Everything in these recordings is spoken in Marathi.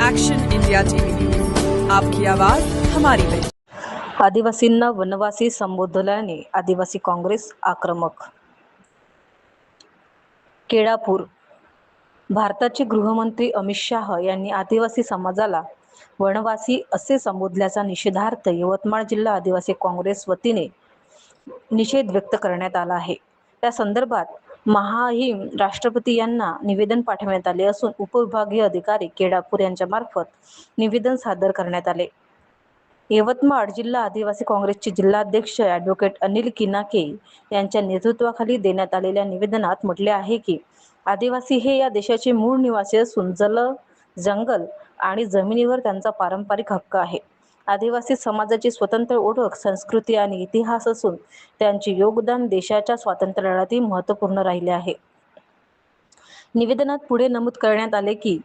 एक्शन इंडिया टीवी न्यूज, आपकी आवाज हमारी पहचान। आदिवासींना वनवासी संबोधल्याने आदिवासी काँग्रेस आक्रमक। केळापूर. भारताचे गृहमंत्री अमित शाह यांनी आदिवासी समाजाला वनवासी असे संबोधल्याचा निषेधार्थ यवतमाळ जिल्हा आदिवासी काँग्रेस वतीने निषेध व्यक्त करण्यात आला आहे। त्या संदर्भात महाहिम राष्ट्रपती यांना निवेदन पाठवण्यात आले असून उपविभागीय अधिकारी केळापूर यांच्या मार्फत निवेदन सादर करण्यात आले। यवतमाळ जिल्हा आदिवासी काँग्रेसचे जिल्हाध्यक्ष ॲडव्होकेट अनिल किनाके यांच्या नेतृत्वाखाली देण्यात आलेल्या निवेदनात म्हटले आहे की आदिवासी हे या देशाचे मूळ निवासी असून जंगल आणि जमिनीवर त्यांचा पारंपरिक हक्क आहे। आदिवासी समाजाची स्वतंत्र ओळख, संस्कृती आणि इतिहास असून त्यांचे योगदान देशाच्या स्वातंत्र्य लढ्यातही महत्त्वपूर्ण राहिले आहे। निवेदनात पुढे नमूद करण्यात आले की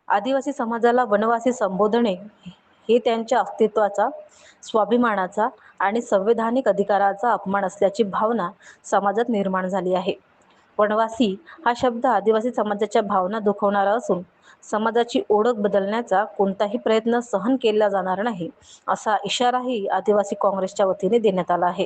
आदिवासी समाजाला वनवासी संबोधणे हे त्यांच्या अस्तित्वाचा, स्वाभिमानाचा आणि संवैधानिक अधिकाराचा अपमान असल्याची भावना समाजात निर्माण झाली आहे। वनवासी हा शब्द आदिवासी समाजाच्या भावना दुखवणारा असून समाजाची ओळख बदलण्याचा कोणताही प्रयत्न सहन केला जाणार नाही, असा इशाराही आदिवासी काँग्रेसच्या वतीने देण्यात आला आहे।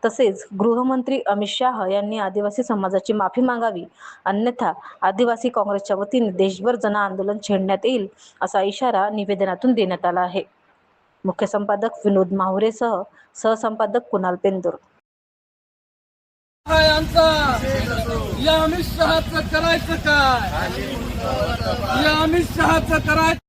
तसेच गृहमंत्री अमित शाह यांनी आदिवासी समाजाची माफी मागावी, अन्यथा आदिवासी काँग्रेसच्या वतीने देशभर जनआंदोलन छेडण्यात येईल, असा इशारा निवेदनातून देण्यात आला आहे। मुख्य संपादक विनोद माहुरेसह सहसंपादक कुणाल पेंदूर। या अमित शहाचं करायचं काय? या अमित शहाचं करायचं